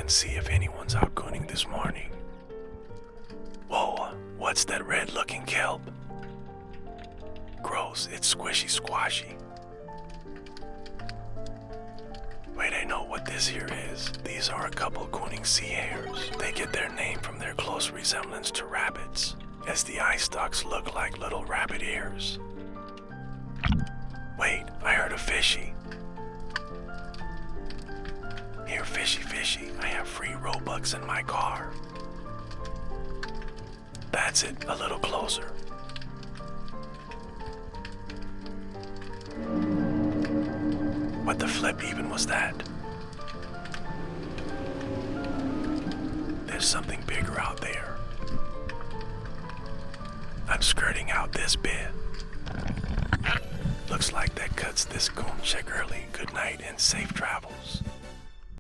and see if anyone's out cooning this morning. Whoa, what's that red-looking kelp? Gross, it's squishy squashy. Wait, I know what this here is. These are a couple cooning sea hares. They get their name from their close resemblance to rabbits, as the eye stalks look like little rabbit ears. Wait, I heard a fishy. Here, fishy fishy, I have free Robux in my car. That's it, a little closer. What the flip even was that? There's something bigger out there. I'm skirting out this bit. Looks like that cuts this coon check early. Good night and safe travels.